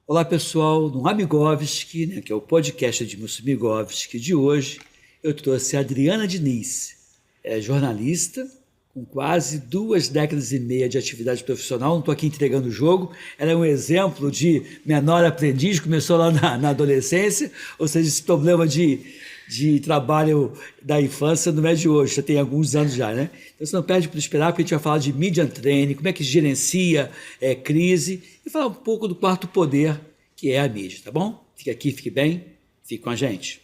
Olá pessoal, no Amigovski, que é o podcast de Edmilson Migovski de hoje, eu trouxe a Adriana Diniz, jornalista, com quase 2 décadas e meia de atividade profissional, não estou aqui entregando o jogo, ela é um exemplo de menor aprendiz, começou lá na adolescência, ou seja, esse problema de trabalho da infância não é de hoje, já tem alguns anos já, né? Então você não perde para esperar, porque a gente vai falar de media training, como é que gerencia crise, e falar um pouco do quarto poder, que é a mídia, tá bom? Fique aqui, fique bem, fique com a gente.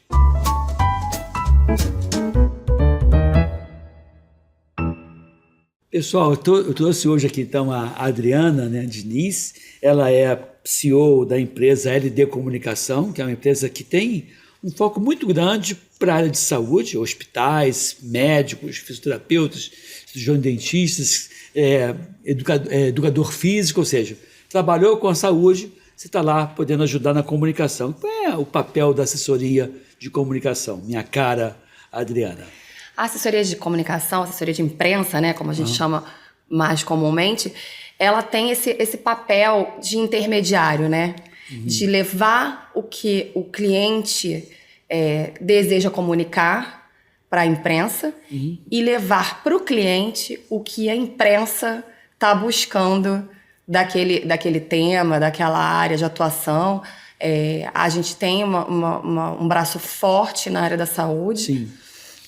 Pessoal, eu trouxe hoje aqui então a Adriana Diniz, ela é CEO da empresa LD Comunicação, que é uma empresa que tem um foco muito grande para a área de saúde, hospitais, médicos, fisioterapeutas, cirurgiões dentistas, educador físico, ou seja, trabalhou com a saúde, você está lá podendo ajudar na comunicação. Qual é o papel da assessoria de comunicação, minha cara Adriana? A assessoria de comunicação, assessoria de imprensa, né, como a gente chama mais comumente, ela tem esse papel de intermediário, né? De levar o que o cliente deseja comunicar para a imprensa e levar para o cliente o que a imprensa está buscando daquele tema, daquela área de atuação. A gente tem um braço forte na área da saúde. Sim.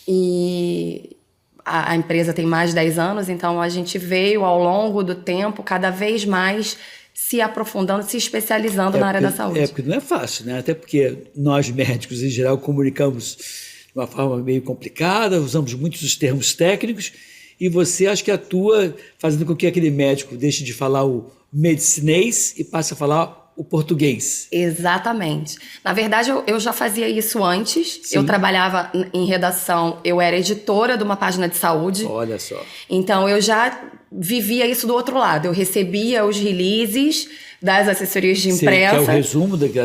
E a empresa tem mais de 10 anos, então a gente veio ao longo do tempo cada vez mais se aprofundando, se especializando na área da saúde. Porque não é fácil, né? Até porque nós médicos, em geral, comunicamos de uma forma meio complicada, usamos muitos os termos técnicos, e você acha que atua fazendo com que aquele médico deixe de falar o medicinês e passe a falar o português. Exatamente. Na verdade, eu já fazia isso antes. Sim. Eu trabalhava em redação, eu era editora de uma página de saúde. Olha só. Então, eu já vivia isso do outro lado. Eu recebia os releases das assessorias de imprensa. Que é o resumo do que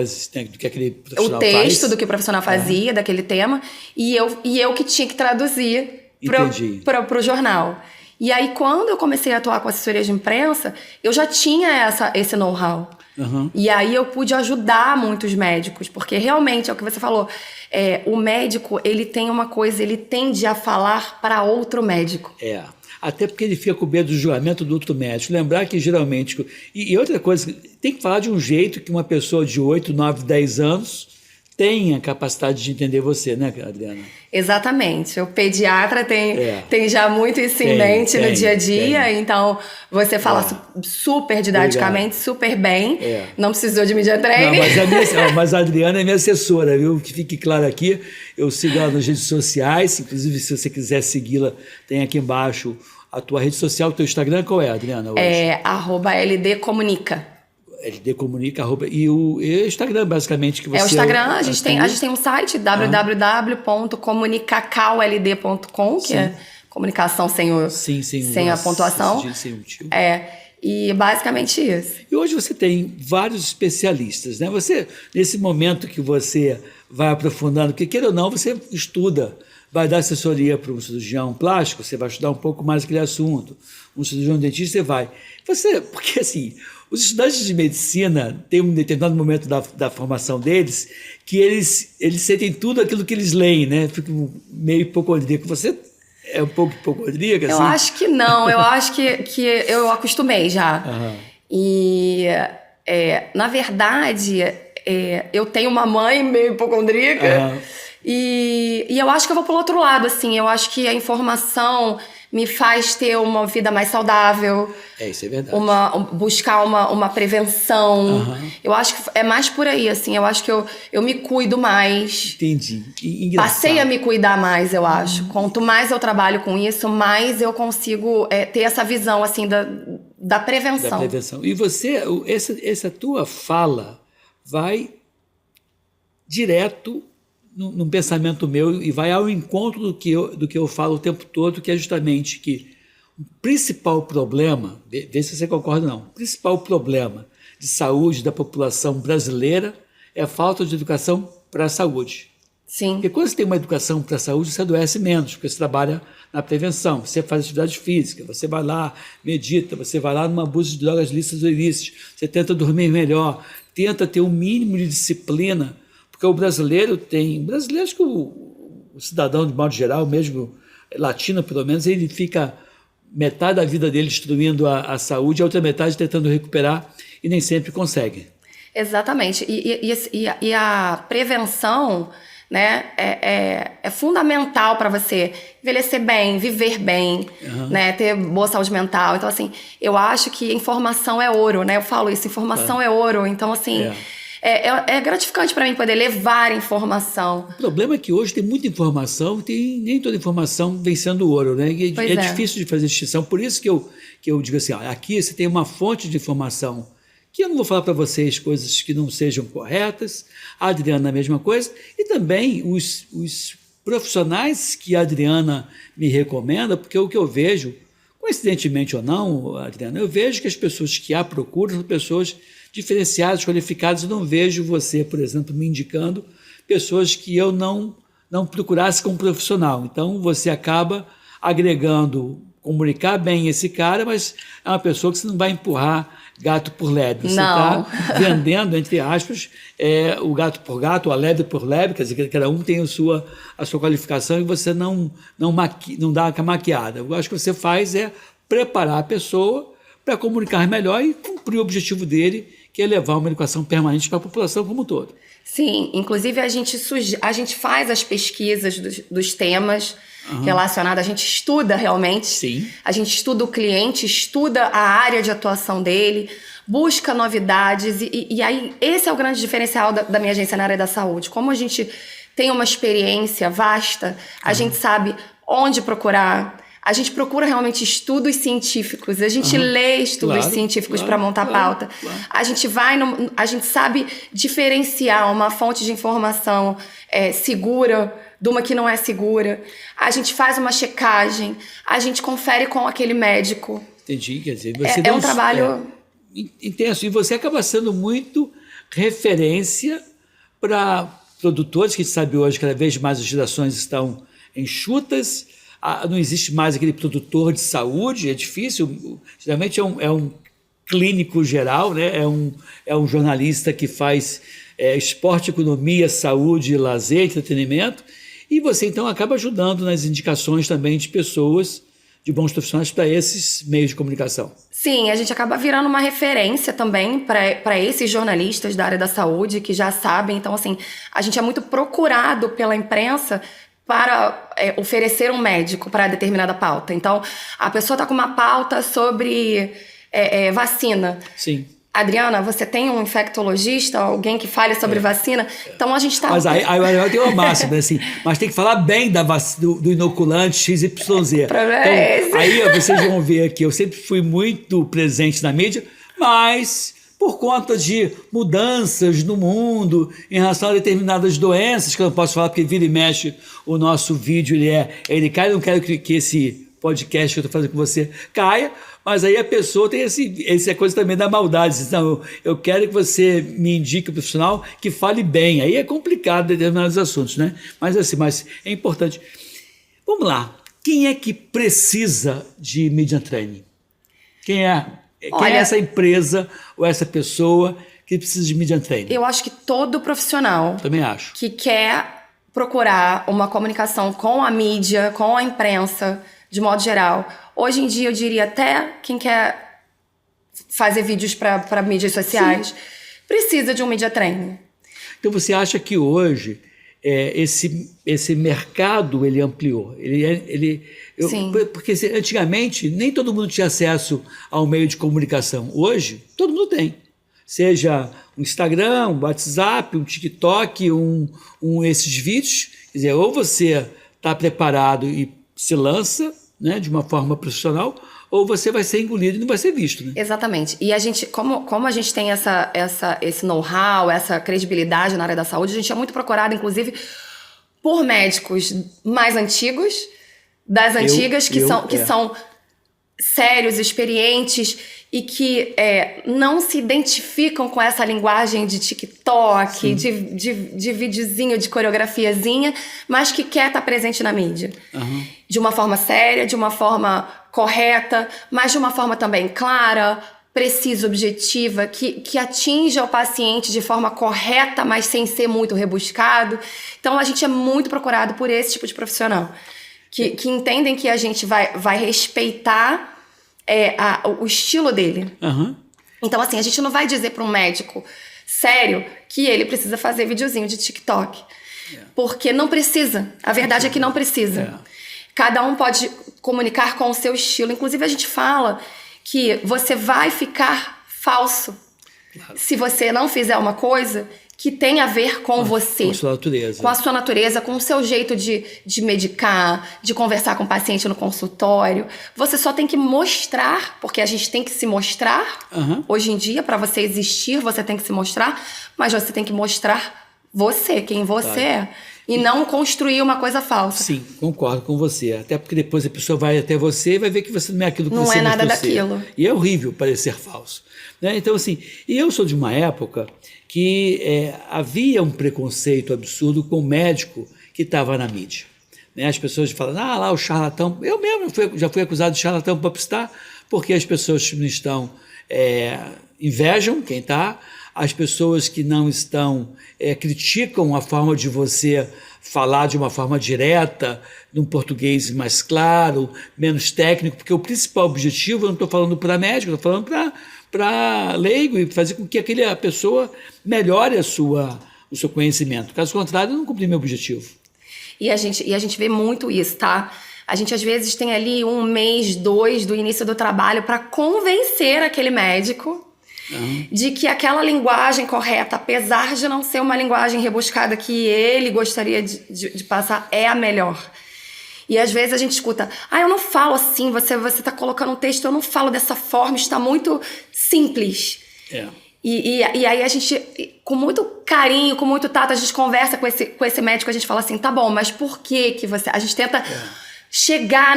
aquele profissional faz. O texto do que o profissional fazia, daquele tema. E eu que tinha que traduzir para o jornal. E aí, quando eu comecei a atuar com assessoria de imprensa, eu já tinha esse know-how. E aí eu pude ajudar muitos médicos, porque realmente é o que você falou, o médico, ele tem uma coisa, ele tende a falar para outro médico. Até porque ele fica com medo do julgamento do outro médico. Lembrar que geralmente... E outra coisa, tem que falar de um jeito que uma pessoa de 8, 9, 10 anos tenha capacidade de entender você, né, Adriana? Exatamente. O pediatra tem já muito isso em mente no dia a dia, então você fala super didaticamente, super bem, não precisou de media training. Não, mas a Adriana é minha assessora, viu? Que fique claro aqui, eu sigo ela nas redes sociais, inclusive se você quiser segui-la, tem aqui embaixo a tua rede social, o teu Instagram, qual é, Adriana? Hoje? @LDcomunica. LD Comunica, e o Instagram, basicamente, que você... o Instagram, a gente tem um site, www.comunicacauld.com, que é comunicação sem a pontuação. Sem o tio. E basicamente isso. E hoje você tem vários especialistas, né? Você, nesse momento que você vai aprofundando, porque queira ou não, você estuda, vai dar assessoria para um cirurgião plástico, você vai estudar um pouco mais aquele assunto, um cirurgião dentista, você vai. Porque assim... Os estudantes de medicina têm um determinado momento da formação deles que eles sentem tudo aquilo que eles leem, né? Ficam meio hipocondríaco. Você é um pouco hipocondríaca? Eu acho que não. Eu acho que eu acostumei já. E, na verdade, eu tenho uma mãe meio hipocondríaca e eu acho que eu vou pelo outro lado, assim. Eu acho que a informação me faz ter uma vida mais saudável. Isso é verdade. Buscar uma prevenção. Eu acho que é mais por aí, assim. Eu acho que eu me cuido mais. Entendi. Passei a me cuidar mais, eu acho. Quanto mais eu trabalho com isso, mais eu consigo ter essa visão, assim, da prevenção. Da prevenção. E você, essa tua fala vai direto num pensamento meu e vai ao encontro do que eu falo o tempo todo, que é justamente que o principal problema, vê se você concorda ou não, o principal problema de saúde da população brasileira é a falta de educação para a saúde. Sim. Porque quando você tem uma educação para a saúde, você adoece menos, porque você trabalha na prevenção, você faz atividade física, você vai lá, medita, você vai lá numa abuso de drogas lícitas ou ilícitas, você tenta dormir melhor, tenta ter um mínimo de disciplina, porque o brasileiro acho que o cidadão, de modo geral, mesmo latino pelo menos, ele fica metade da vida dele destruindo a saúde, a outra metade tentando recuperar e nem sempre consegue. Exatamente. E a prevenção, né, é fundamental para você envelhecer bem, viver bem, né, ter boa saúde mental. Então, assim, eu acho que informação é ouro, né? Eu falo isso, informação é ouro. Então, assim, é gratificante para mim poder levar informação. O problema é que hoje tem muita informação, nem toda informação vem sendo ouro, né? E é difícil de fazer distinção. Por isso que eu digo assim, ó, aqui você tem uma fonte de informação que eu não vou falar para vocês coisas que não sejam corretas, a Adriana a mesma coisa, e também os profissionais que a Adriana me recomenda, porque o que eu vejo, coincidentemente ou não, Adriana, eu vejo que as pessoas que a procuram são pessoas diferenciadas, qualificadas. Eu não vejo você, por exemplo, me indicando pessoas que eu não procurasse como profissional. Então, você acaba agregando, comunicar bem esse cara, mas é uma pessoa que você não vai empurrar gato por lebre. Você está vendendo, entre aspas, o gato por gato, a lebre por lebre, quer dizer, cada um tem a sua qualificação e você não dá uma maquiada. Eu acho que você faz preparar a pessoa para comunicar melhor e cumprir o objetivo dele, que é levar uma educação permanente para a população como um todo. Sim, inclusive a gente faz as pesquisas dos temas relacionados, a gente estuda realmente. Sim. A gente estuda o cliente, estuda a área de atuação dele, busca novidades e aí esse é o grande diferencial da minha agência na área da saúde. Como a gente tem uma experiência vasta, a gente sabe onde procurar. A gente procura realmente estudos científicos, a gente lê estudos científicos para montar pauta. A gente sabe diferenciar uma fonte de informação segura de uma que não é segura. A gente faz uma checagem, a gente confere com aquele médico. Entendi, quer dizer, você é um trabalho intenso. E você acaba sendo muito referência para produtores, que a gente sabe hoje cada vez mais as legislações estão enxutas. Não existe mais aquele produtor de saúde, é difícil. Geralmente é um clínico geral, né? É um jornalista que faz esporte, economia, saúde, lazer, entretenimento. E você, então, acaba ajudando nas indicações também de pessoas, de bons profissionais para esses meios de comunicação. Sim, a gente acaba virando uma referência também para esses jornalistas da área da saúde que já sabem. Então, assim, a gente é muito procurado pela imprensa para oferecer um médico para determinada pauta. Então, a pessoa está com uma pauta sobre vacina. Sim. Adriana, você tem um infectologista, alguém que fale sobre vacina? Então, a gente está... Mas aí tem uma máxima, né? Assim, mas tem que falar bem do inoculante XYZ. O problema é esse. Aí vocês vão ver que eu sempre fui muito presente na mídia, mas por conta de mudanças no mundo em relação a determinadas doenças, que eu não posso falar porque vira e mexe o nosso vídeo, ele cai, eu não quero que esse podcast que eu estou fazendo com você caia, mas aí a pessoa tem essa coisa também da maldade. Então, eu quero que você me indique o profissional que fale bem. Aí é complicado determinados assuntos, né? Mas é importante. Vamos lá. Quem é que precisa de media training? Quem é essa empresa ou essa pessoa que precisa de media training? Eu acho que todo profissional Também acho. que quer procurar uma comunicação com a mídia, com a imprensa, de modo geral. Hoje em dia, eu diria até quem quer fazer vídeos para mídias sociais, precisa de um media training. Então, você acha que hoje esse mercado ele ampliou? Sim. Porque antigamente nem todo mundo tinha acesso ao meio de comunicação. Hoje, todo mundo tem. Seja um Instagram, um WhatsApp, um TikTok, esses vídeos. Quer dizer, ou você está preparado e se lança, né, de uma forma profissional, ou você vai ser engolido e não vai ser visto. Né? Exatamente. E a gente, como a gente tem esse know-how, essa credibilidade na área da saúde, a gente é muito procurado, inclusive, por médicos mais antigos, das antigas, que são sérios, experientes e que não se identificam com essa linguagem de TikTok, TikTok, de videozinho, de coreografiazinha, mas que quer estar presente na mídia. De uma forma séria, de uma forma correta, mas de uma forma também clara, precisa, objetiva, que atinja o paciente de forma correta, mas sem ser muito rebuscado. Então, a gente é muito procurado por esse tipo de profissional, que entendem que a gente vai respeitar o estilo dele. Então, assim, a gente não vai dizer para um médico sério que ele precisa fazer videozinho de TikTok. Porque não precisa. A verdade é que não precisa. Cada um pode comunicar com o seu estilo. Inclusive, a gente fala que você vai ficar falso se você não fizer uma coisa que tem a ver com você. Com a sua natureza. Com a sua natureza, com o seu jeito de medicar, de conversar com o paciente no consultório. Você só tem que mostrar, porque a gente tem que se mostrar. Hoje em dia, para você existir, você tem que se mostrar, mas você tem que mostrar você, quem você é. E não construir uma coisa falsa. Sim, concordo com você. Até porque depois a pessoa vai até você e vai ver que você não é aquilo que não você é nada mostrou daquilo. ser. E é horrível parecer falso. Né? Então, assim, e eu sou de uma época que havia um preconceito absurdo com o médico que estava na mídia. Né? As pessoas falam, lá o charlatão. Eu mesmo já fui acusado de charlatão popstar, porque as pessoas que não estão invejam quem está. As pessoas que não estão criticam a forma de você falar de uma forma direta, num português mais claro, menos técnico, porque o principal objetivo, eu não estou falando para médico, estou falando para leigo e fazer com que a pessoa melhore o seu conhecimento. Caso contrário, eu não cumpri meu objetivo. E a gente vê muito isso, tá? A gente, às vezes, tem ali 1 mês, 2 do início do trabalho para convencer aquele médico de que aquela linguagem correta, apesar de não ser uma linguagem rebuscada que ele gostaria de passar, é a melhor. E às vezes a gente escuta, eu não falo assim, você tá colocando um texto, eu não falo dessa forma, está muito simples. E aí a gente, com muito carinho, com muito tato, a gente conversa com esse médico, a gente fala assim, tá bom, mas por que você... A gente tenta... chegar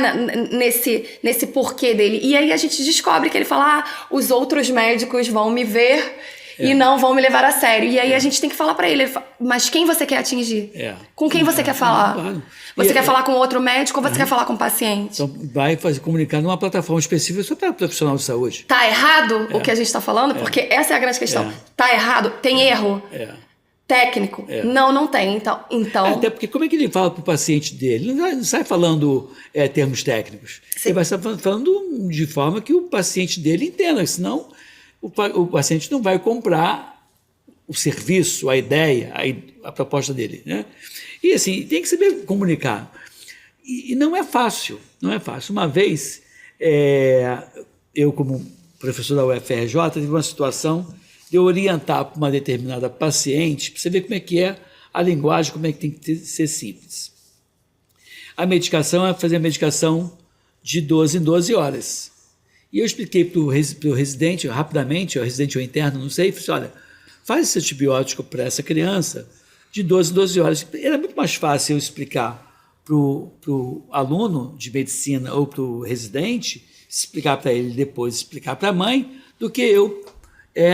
nesse porquê dele. E aí a gente descobre que ele fala, os outros médicos vão me ver e não vão me levar a sério. E aí a gente tem que falar pra ele, mas quem você quer atingir? Com quem você quer falar? Claro. Você quer falar com outro médico ou você quer falar com o paciente? Então vai comunicar numa plataforma específica só para profissional de saúde. Tá errado o que a gente tá falando? Porque essa é a grande questão. Tá errado? Tem erro? Técnico? Não tem. Então... Até porque como é que ele fala para o paciente dele? Ele não sai falando termos técnicos. Ele vai estar falando de forma que o paciente dele entenda, senão o paciente não vai comprar o serviço, a ideia, a proposta dele. Né? E assim, tem que saber comunicar. E não é fácil, não é fácil. Uma vez, eu como professor da UFRJ, tive uma situação de orientar para uma determinada paciente, para você ver como é que é a linguagem, como é que tem que ser simples. A medicação é fazer a medicação de 12 em 12 horas. E eu expliquei para o residente, rapidamente, o residente ou interno, não sei, falei assim, olha, faz esse antibiótico para essa criança de 12 em 12 horas. Era muito mais fácil eu explicar para o aluno de medicina ou para o residente, explicar para ele depois, explicar para a mãe, do que eu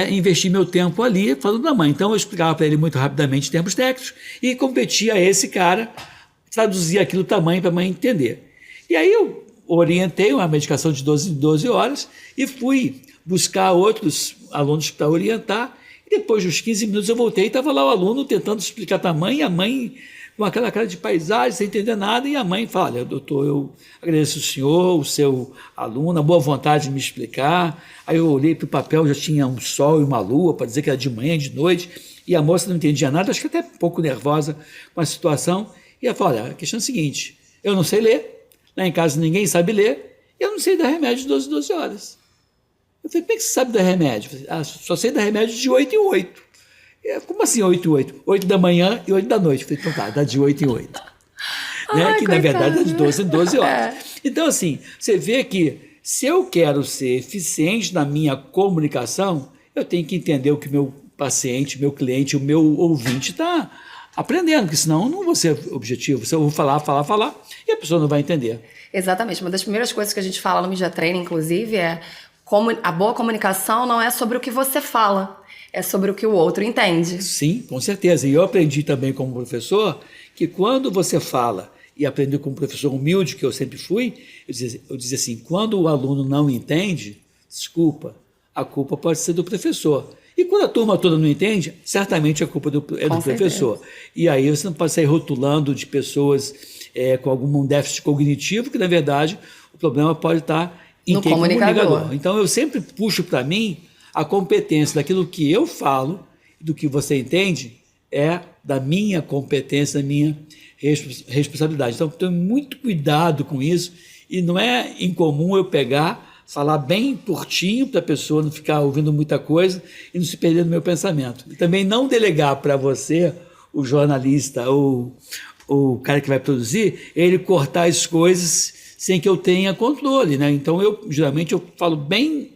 investir meu tempo ali falando da mãe. Então eu explicava para ele muito rapidamente em termos técnicos e competia a esse cara, traduzia aquilo para a mãe entender. E aí eu orientei uma medicação de 12 em 12 horas e fui buscar outros alunos para orientar. E depois de uns 15 minutos eu voltei e estava lá o aluno tentando explicar para a mãe, e a mãe com aquela cara de paisagem, sem entender nada, e a mãe fala, olha, doutor, eu agradeço o senhor, o seu aluno, a boa vontade de me explicar. Aí eu olhei para o papel, já tinha um sol e uma lua, para dizer que era de manhã e de noite, e a moça não entendia nada, acho que até um pouco nervosa com a situação, e ela falou, olha, a questão é a seguinte, eu não sei ler, lá em casa ninguém sabe ler, e eu não sei dar remédio de 12 em 12 horas. Eu falei, como é que você sabe dar remédio? Eu falei, só sei dar remédio de 8 em 8. Como assim 8 em 8? 8 da manhã e 8 da noite. Eu falei, então tá, dá de 8 em 8. Né? Que na verdade é de 12 em 12 horas. Então assim, você vê que se eu quero ser eficiente na minha comunicação, eu tenho que entender o que meu paciente, meu cliente, o meu ouvinte está aprendendo, porque senão eu não vou ser objetivo. Se eu vou falar, e a pessoa não vai entender. Exatamente. Uma das primeiras coisas que a gente fala no Media Training, inclusive, é como a boa comunicação não é sobre o que você fala, é sobre o que o outro entende. Sim, com certeza. E eu aprendi também como professor que quando você fala, e aprendi como professor humilde, que eu sempre fui, eu dizia assim, quando o aluno não entende, desculpa, a culpa pode ser do professor. E quando a turma toda não entende, certamente a culpa é do professor. E aí você não pode sair rotulando de pessoas com algum déficit cognitivo, que na verdade o problema pode estar em quem comunicador. Então eu sempre puxo para mim a competência daquilo que eu falo, do que você entende, é da minha competência, da minha responsabilidade. Então, tenho muito cuidado com isso e não é incomum eu falar bem curtinho para a pessoa não ficar ouvindo muita coisa e não se perder no meu pensamento. E também não delegar para você, o jornalista ou o cara que vai produzir, ele cortar as coisas sem que eu tenha controle, né? Então, geralmente eu falo bem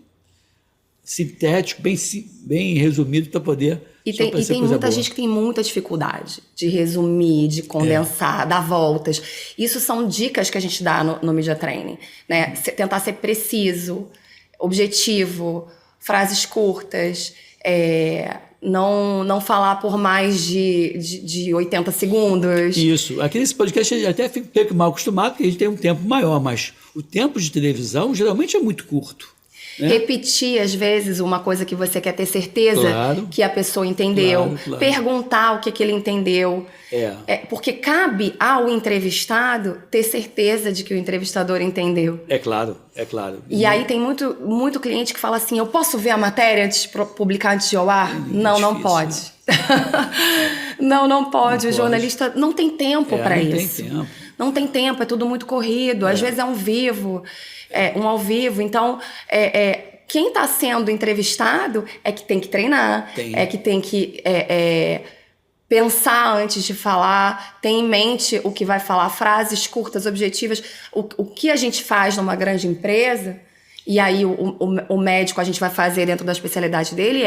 sintético, bem resumido para poder... E tem muita gente que tem muita dificuldade de resumir, de condensar, dar voltas. Isso são dicas que a gente dá no Media Training, né? Tentar ser preciso, objetivo, frases curtas, não falar por mais de 80 segundos. Isso. Aqui nesse podcast eu até fico mal acostumado, porque a gente tem um tempo maior, mas o tempo de televisão geralmente é muito curto. Repetir, às vezes, uma coisa que você quer ter certeza que a pessoa entendeu. Claro. Perguntar o que ele entendeu. Porque cabe ao entrevistado ter certeza de que o entrevistador entendeu. É claro. E aí tem muito cliente que fala assim, eu posso ver a matéria antes de publicar antes de ao ar? Não pode. Não pode. O jornalista não tem tempo para isso. Não tem tempo, é tudo muito corrido. Às vezes é um ao vivo. Então, quem está sendo entrevistado é que tem que treinar, é que tem que pensar antes de falar, ter em mente o que vai falar, frases curtas, objetivas. O que a gente faz numa grande empresa, e aí o médico a gente vai fazer dentro da especialidade dele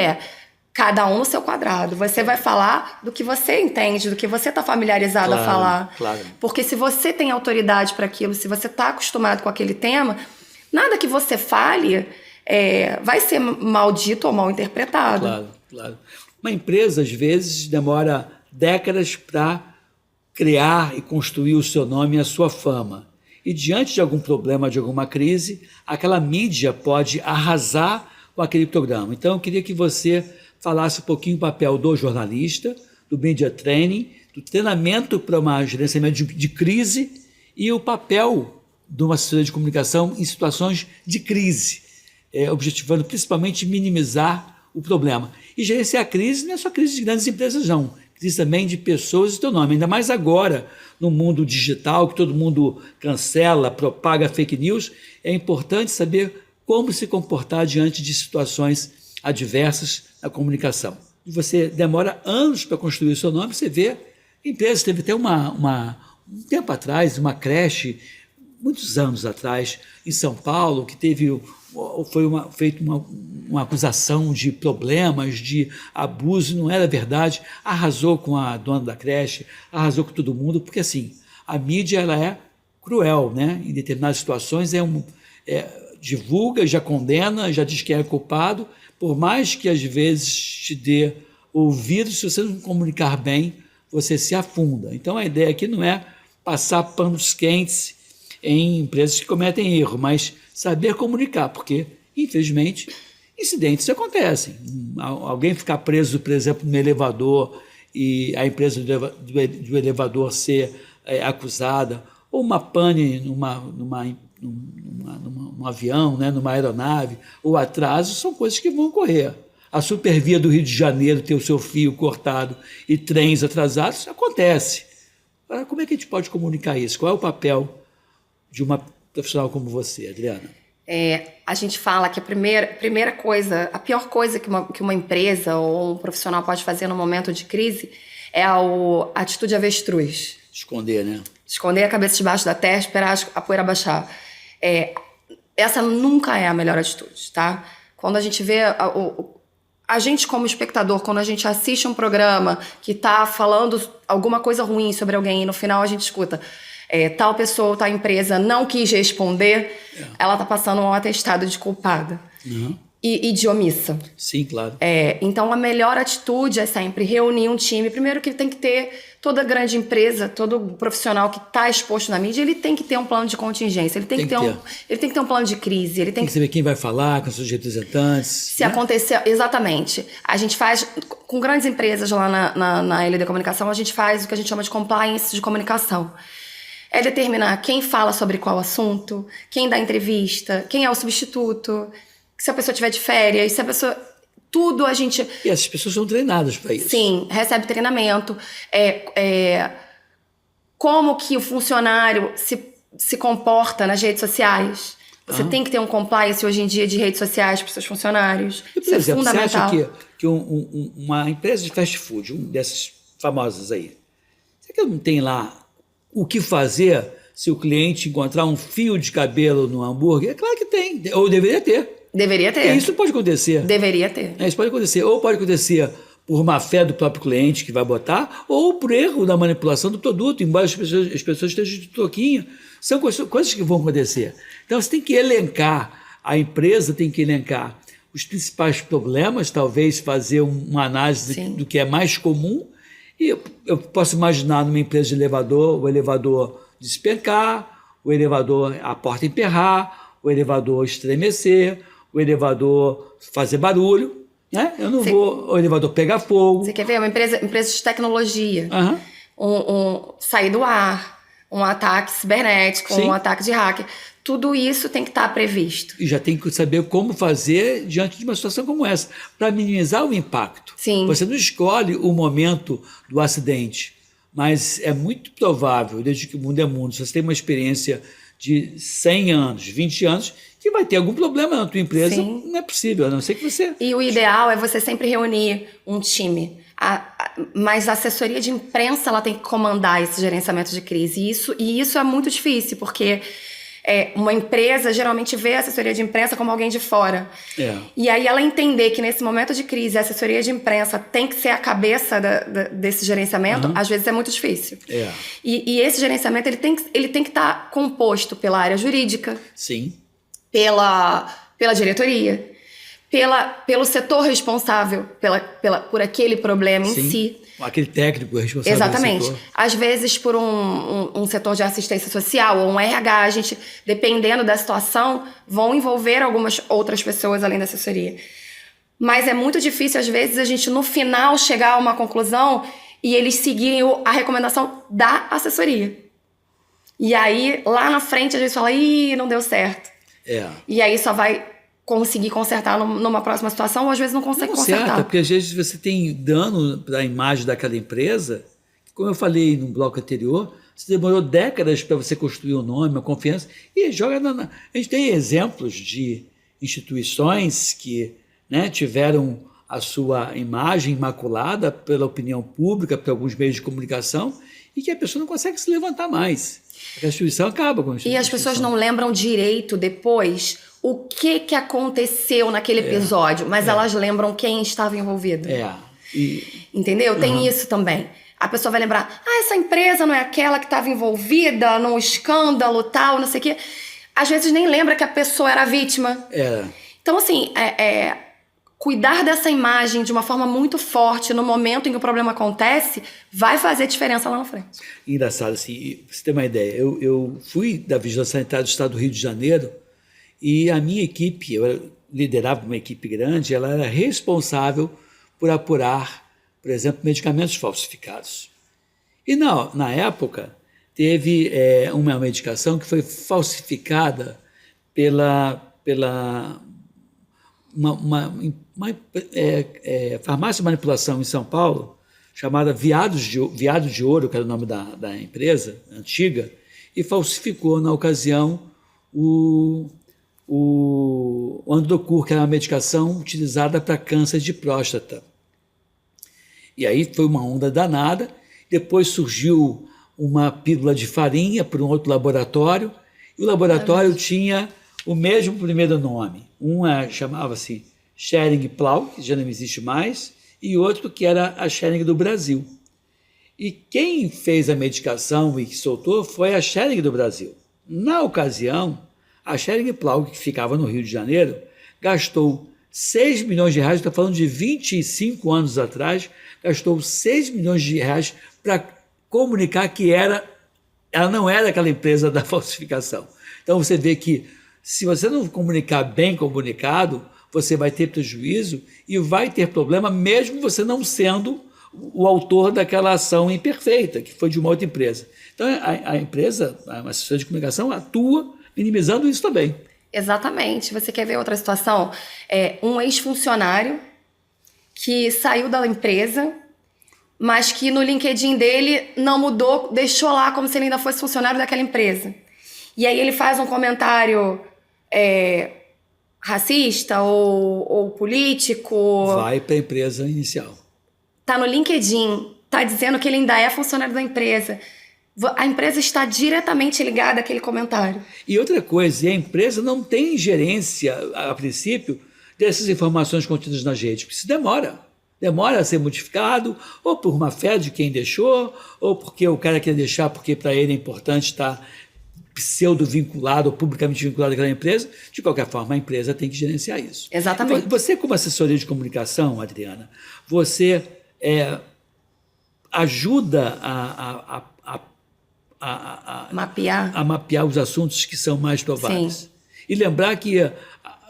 cada um no seu quadrado. Você vai falar do que você entende, do que você está familiarizado a falar. Claro. Porque se você tem autoridade para aquilo, se você está acostumado com aquele tema, nada que você fale vai ser maldito ou mal interpretado. Claro. Uma empresa, às vezes, demora décadas para criar e construir o seu nome e a sua fama. E diante de algum problema, de alguma crise, aquela mídia pode arrasar com aquele programa. Então, eu queria que você falasse um pouquinho do papel do jornalista, do media training, do treinamento para um gerenciamento de crise e o papel de uma assessoria de comunicação em situações de crise, objetivando principalmente minimizar o problema. E gerenciar a crise não é só crise de grandes empresas, não. Crise também de pessoas e teu nome. Ainda mais agora, no mundo digital, que todo mundo cancela, propaga fake news, é importante saber como se comportar diante de situações adversas na comunicação. E você demora anos para construir o seu nome, você vê empresas, teve até um tempo atrás, uma creche, muitos anos atrás, em São Paulo, que foi feita uma acusação de problemas, de abuso, não era verdade, arrasou com a dona da creche, arrasou com todo mundo, porque assim, a mídia ela é cruel, né? Em determinadas situações divulga, já condena, já diz que é culpado, por mais que às vezes te dê ouvido, se você não comunicar bem, você se afunda. Então a ideia aqui não é passar panos quentes em empresas que cometem erro, mas saber comunicar, porque, infelizmente, incidentes acontecem. Alguém ficar preso, por exemplo, no elevador e a empresa do elevador ser acusada, ou uma pane num avião, né, numa aeronave, ou atraso, são coisas que vão ocorrer. A Supervia do Rio de Janeiro ter o seu fio cortado e trens atrasados, acontece. Agora, como é que a gente pode comunicar isso? Qual é o papel de uma profissional como você, Adriana? A gente fala que a primeira coisa, a pior coisa que uma empresa ou um profissional pode fazer no momento de crise é a atitude avestruz. Esconder, né? Esconder a cabeça debaixo da terra, esperar a poeira baixar. Essa nunca é a melhor atitude, tá? Quando a gente vê a gente como espectador, quando a gente assiste um programa que tá falando alguma coisa ruim sobre alguém e no final a gente escuta tal pessoa, tal empresa não quis responder, ela tá passando um atestado de culpada. Uhum. e de omissa. Sim, claro. Então, a melhor atitude é sempre reunir um time. Primeiro que tem que ter, toda grande empresa, todo profissional que está exposto na mídia, ele tem que ter um plano de contingência, ele tem que ter um plano de crise. Ele tem que saber quem vai falar com seus representantes. Se acontecer, exatamente. A gente faz, com grandes empresas lá na LD Comunicação, a gente faz o que a gente chama de compliance de comunicação. É determinar quem fala sobre qual assunto, quem dá entrevista, quem é o substituto, se a pessoa estiver de férias, se a pessoa... Tudo a gente... E essas pessoas são treinadas para isso. Sim, recebe treinamento. Como que o funcionário se comporta nas redes sociais. Você tem que ter um compliance hoje em dia de redes sociais para os seus funcionários. E, por exemplo, você acha que uma empresa de fast food, dessas famosas aí, será que não tem lá o que fazer se o cliente encontrar um fio de cabelo no hambúrguer? É claro que tem, ou deveria ter. Deveria ter. E isso pode acontecer. Deveria ter. Isso pode acontecer. Ou pode acontecer por má fé do próprio cliente que vai botar, ou por erro da manipulação do produto, embora as pessoas estejam de toquinho. São coisas que vão acontecer. Então você tem que elencar, a empresa tem que elencar os principais problemas, talvez fazer uma análise do que é mais comum. E eu posso imaginar numa empresa de elevador, o elevador despencar, a porta emperrar, o elevador estremecer, o elevador fazer barulho, né? O elevador pegar fogo. Você quer ver? Uma empresa de tecnologia, sair do ar, um ataque cibernético, um ataque de hacker, tudo isso tem que estar previsto. E já tem que saber como fazer diante de uma situação como essa, para minimizar o impacto. Sim. Você não escolhe o momento do acidente, mas é muito provável, desde que o mundo é mundo, se você tem uma experiência de 100 anos, 20 anos, que vai ter algum problema na tua empresa. Sim. Não é possível, a não ser que você... E o ideal é você sempre reunir um time. Mas a assessoria de imprensa ela tem que comandar esse gerenciamento de crise. E isso é muito difícil, porque uma empresa geralmente vê a assessoria de imprensa como alguém de fora. E aí ela entender que nesse momento de crise a assessoria de imprensa tem que ser a cabeça desse gerenciamento, às vezes é muito difícil. E esse gerenciamento ele tem que estar composto pela área jurídica. Sim. Pela diretoria, pelo setor responsável por aquele problema em si. Aquele técnico responsável. Exatamente. Às vezes por um setor de assistência social ou um RH, a gente, dependendo da situação, vão envolver algumas outras pessoas além da assessoria. Mas é muito difícil, às vezes, a gente no final chegar a uma conclusão e eles seguirem a recomendação da assessoria. E aí, lá na frente, a gente fala, não deu certo. E aí só vai conseguir consertar numa próxima situação, ou às vezes não consegue consertar. Porque às vezes você tem dano para a imagem daquela empresa, que, como eu falei no bloco anterior, você demorou décadas para você construir um nome, uma confiança, e joga A gente tem exemplos de instituições que tiveram a sua imagem imaculada pela opinião pública, por alguns meios de comunicação, e que a pessoa não consegue se levantar mais. A instituição acaba com a instituição. E as pessoas não lembram direito depois o que aconteceu naquele episódio, mas elas lembram quem estava envolvido. Entendeu? Tem isso também. A pessoa vai lembrar, essa empresa não é aquela que estava envolvida num escândalo tal, não sei o quê. Às vezes nem lembra que a pessoa era vítima. Então, assim, cuidar dessa imagem de uma forma muito forte no momento em que o problema acontece vai fazer diferença lá na frente. Engraçado, assim, pra você ter uma ideia, eu fui da Vigilância Sanitária do Estado do Rio de Janeiro e a minha equipe, eu liderava uma equipe grande, ela era responsável por apurar, por exemplo, medicamentos falsificados. E na época teve uma medicação que foi falsificada pela farmácia de manipulação em São Paulo, chamada Viado de Ouro, que era o nome da empresa antiga, e falsificou, na ocasião, o Androcur, que era uma medicação utilizada para câncer de próstata. E aí foi uma onda danada. Depois surgiu uma pílula de farinha por um outro laboratório, e o laboratório tinha o mesmo primeiro nome. Chamava-se Schering Plau, que já não existe mais, e outro que era a Schering do Brasil. E quem fez a medicação e que soltou foi a Schering do Brasil. Na ocasião, a Schering Plau, que ficava no Rio de Janeiro, gastou 6 milhões de reais, estou falando de 25 anos atrás, gastou 6 milhões de reais para comunicar que ela não era aquela empresa da falsificação. Então você vê que se você não comunicar bem comunicado, você vai ter prejuízo e vai ter problema mesmo você não sendo o autor daquela ação imperfeita, que foi de uma outra empresa. Então a empresa, a assessoria de comunicação, atua minimizando isso também. Exatamente. Você quer ver outra situação? Um ex-funcionário que saiu da empresa, mas que no LinkedIn dele não mudou, deixou lá como se ele ainda fosse funcionário daquela empresa. E aí ele faz um comentário racista ou político. Vai para a empresa inicial. Tá no LinkedIn, tá dizendo que ele ainda é funcionário da empresa. A empresa está diretamente ligada àquele comentário. E outra coisa, a empresa não tem gerência, a princípio, dessas informações contidas nas redes, porque isso demora. Demora a ser modificado, ou por má fé de quem deixou, ou porque o cara quer deixar porque para ele é importante estar pseudo-vinculado ou publicamente vinculado àquela empresa. De qualquer forma, a empresa tem que gerenciar isso. Exatamente. Você, como assessoria de comunicação, Adriana, você ajuda a mapear os assuntos que são mais prováveis. Sim. E lembrar que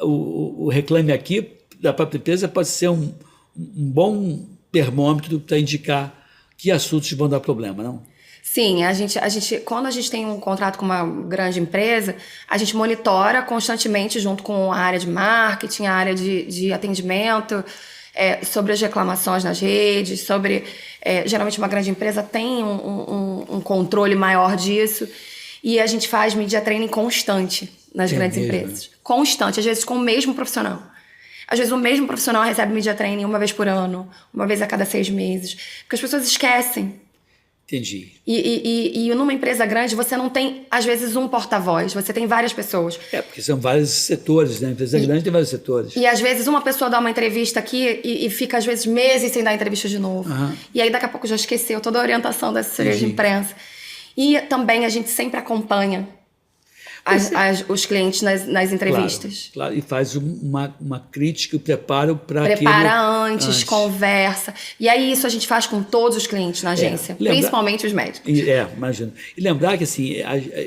o Reclame Aqui da própria empresa pode ser um bom termômetro para indicar que assuntos vão dar problema, não? Sim, quando a gente tem um contrato com uma grande empresa, a gente monitora constantemente junto com a área de marketing, a área de atendimento, sobre as reclamações nas redes, geralmente uma grande empresa tem um controle maior disso, e a gente faz media training constante nas grandes empresas. Constante, às vezes com o mesmo profissional. Às vezes o mesmo profissional recebe media training uma vez por ano, uma vez a cada 6 meses, porque as pessoas esquecem. Entendi. E numa empresa grande, você não tem, às vezes, um porta-voz, você tem várias pessoas. Porque são vários setores, né? A empresa grande tem vários setores. E às vezes uma pessoa dá uma entrevista aqui e fica, às vezes, meses sem dar entrevista de novo. Uhum. E aí, daqui a pouco, já esqueceu toda a orientação da assessoria de imprensa. E também a gente sempre acompanha os clientes nas entrevistas. Claro, e faz uma crítica, preparo para Prepara antes, conversa. E aí isso a gente faz com todos os clientes na agência, principalmente os médicos. Imagino. E lembrar que assim,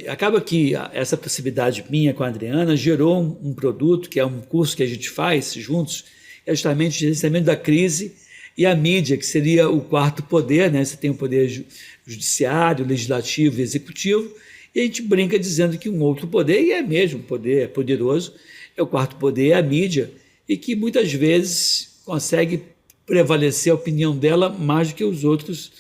acaba que essa possibilidade minha com a Adriana gerou um produto, que é um curso que a gente faz juntos, é justamente o gerenciamento da crise e a mídia, que seria o quarto poder, né? Você tem o poder judiciário, legislativo e executivo, e a gente brinca dizendo que um outro poder, e é mesmo, poder é poderoso, é o quarto poder, é a mídia, e que muitas vezes consegue prevalecer a opinião dela mais do que os outros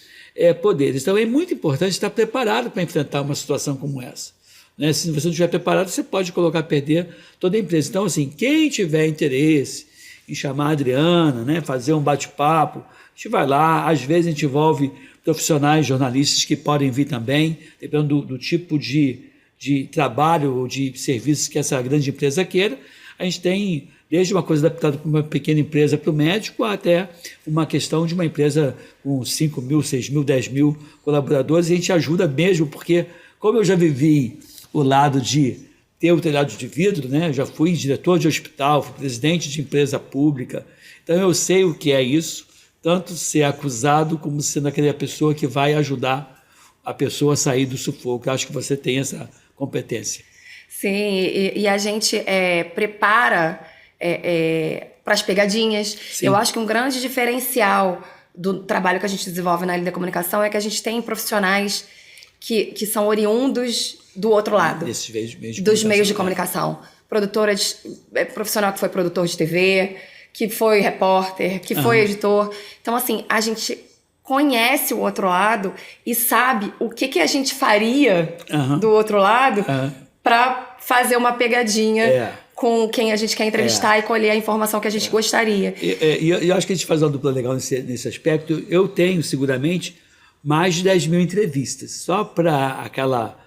poderes. Então é muito importante estar preparado para enfrentar uma situação como essa. Né? Se você não estiver preparado, você pode colocar a perder toda a empresa. Então, assim, quem tiver interesse em chamar a Adriana, né, fazer um bate-papo, a gente vai lá, às vezes a gente envolve profissionais, jornalistas que podem vir também, dependendo do tipo de trabalho ou de serviços que essa grande empresa queira. A gente tem desde uma coisa adaptada para uma pequena empresa para o médico até uma questão de uma empresa com 5 mil, 6 mil, 10 mil colaboradores, e a gente ajuda mesmo, porque como eu já vivi o lado de ter o telhado de vidro, né? Eu já fui diretor de hospital, fui presidente de empresa pública, então eu sei o que é isso, tanto ser acusado como sendo aquela pessoa que vai ajudar a pessoa a sair do sufoco. Eu acho que você tem essa competência. Sim, e a gente prepara para as pegadinhas. Sim. Eu acho que um grande diferencial do trabalho que a gente desenvolve na área da comunicação é que a gente tem profissionais que são oriundos do outro lado. Dos meios de comunicação. Profissional que foi produtor de TV, que foi repórter, que foi editor. Então, assim, a gente conhece o outro lado e sabe o que a gente faria do outro lado para fazer uma pegadinha com quem a gente quer entrevistar e colher a informação que a gente gostaria. E eu acho que a gente faz uma dupla legal nesse aspecto. Eu tenho, seguramente, mais de 10 mil entrevistas. Só para aquela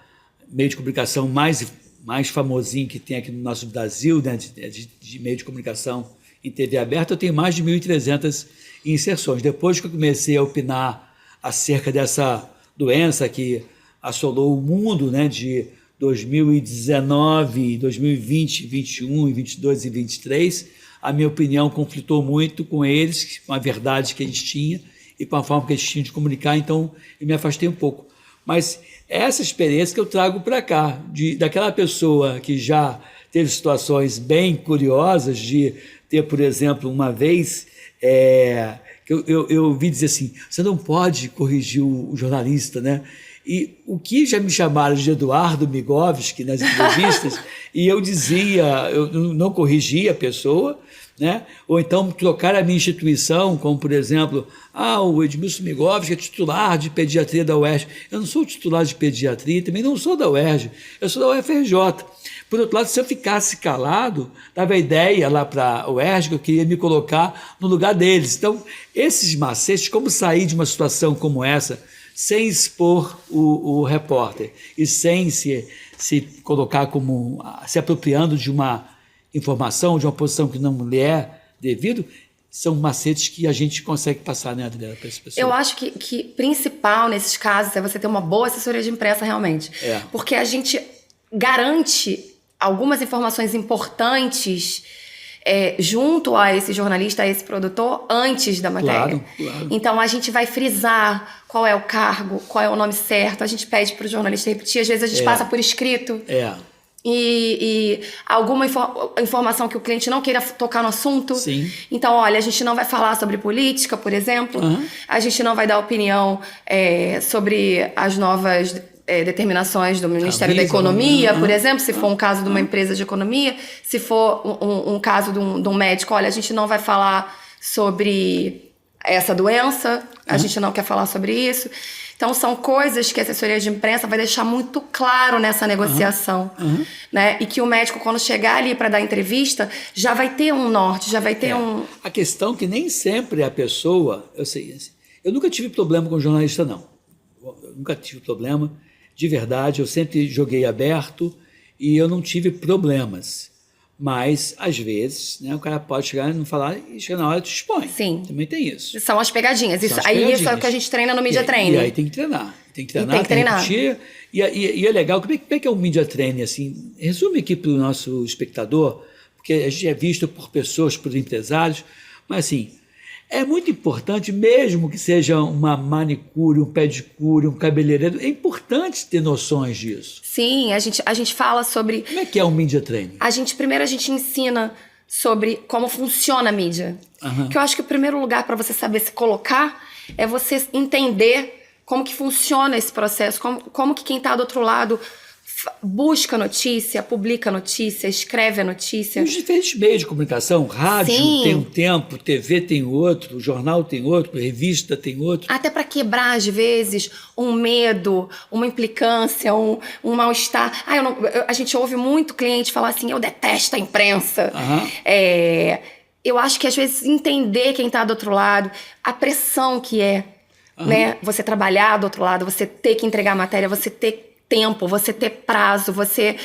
meio de comunicação mais famosinho que tem aqui no nosso Brasil, né, de meio de comunicação em TV aberta, eu tenho mais de 1.300 inserções. Depois que eu comecei a opinar acerca dessa doença que assolou o mundo, né, de 2019, 2020, 2021, 2022 e 2023, a minha opinião conflitou muito com eles, com a verdade que eles tinham e com a forma que eles tinham de comunicar, então eu me afastei um pouco. Mas essa experiência que eu trago para cá, daquela pessoa que já teve situações bem curiosas, de ter, por exemplo, uma vez, eu ouvi dizer assim, você não pode corrigir o jornalista, né? E o que já me chamaram de Eduardo Migovski nas entrevistas, e eu dizia, eu não corrigia a pessoa, né? Ou então trocar a minha instituição, como por exemplo, o Edmilson Migovski é titular de pediatria da UERJ. Eu não sou titular de pediatria, também não sou da UERJ, eu sou da UFRJ. Por outro lado, se eu ficasse calado, dava a ideia lá para a UERJ que eu queria me colocar no lugar deles. Então, esses macetes, como sair de uma situação como essa, sem expor o repórter e sem se colocar como se apropriando de uma informação, de uma posição que não lhe é devido, são macetes que a gente consegue passar, né, Adriana, para essa pessoa. Eu acho que principal nesses casos é você ter uma boa assessoria de imprensa realmente. Porque a gente garante algumas informações importantes junto a esse jornalista, a esse produtor, antes da matéria. Claro. Então, a gente vai frisar qual é o cargo, qual é o nome certo, a gente pede para o jornalista repetir, às vezes a gente passa por escrito. E alguma informação que o cliente não queira tocar no assunto. Sim. Então, olha, a gente não vai falar sobre política, por exemplo. A gente não vai dar opinião sobre as novas determinações do Ministério da Economia, por exemplo, se for um caso de uma empresa de economia, se for um caso de um médico, olha, a gente não vai falar sobre essa doença, a gente não quer falar sobre isso. Então, são coisas que a assessoria de imprensa vai deixar muito claro nessa negociação, né? E que o médico, quando chegar ali para dar entrevista, já vai ter um norte, já vai ter um... A questão é que nem sempre a pessoa... Eu nunca tive problema com jornalista, não. Eu nunca tive problema, de verdade. Eu sempre joguei aberto e eu não tive problemas. Mas, às vezes, né, o cara pode chegar e não falar e chega na hora e te expõe. Sim. Também tem isso. São as pegadinhas. Isso é o que a gente treina no Media Training. E aí tem que treinar. Tem que repetir. E é legal. Como é que é o Media Training? Assim, resume aqui para o nosso espectador, porque a gente é visto por pessoas, por empresários, mas assim, é muito importante, mesmo que seja uma manicure, um pedicure, um cabeleireiro, é importante ter noções disso. Sim, a gente fala sobre... Como é que é o Media Training? Primeiro a gente ensina sobre como funciona a mídia. Que eu acho que o primeiro lugar para você saber se colocar é você entender como que funciona esse processo, como que quem está do outro lado busca notícia, publica notícia, escreve a notícia. Os diferentes meios de comunicação, rádio Sim. tem um tempo, TV tem outro, jornal tem outro, revista tem outro. Até para quebrar, às vezes, um medo, uma implicância, um mal-estar. A gente ouve muito cliente falar assim, eu detesto a imprensa. Eu acho que, às vezes, entender quem está do outro lado, a pressão que é, né? Você trabalhar do outro lado, você ter que entregar a matéria, você ter tempo, você ter prazo, você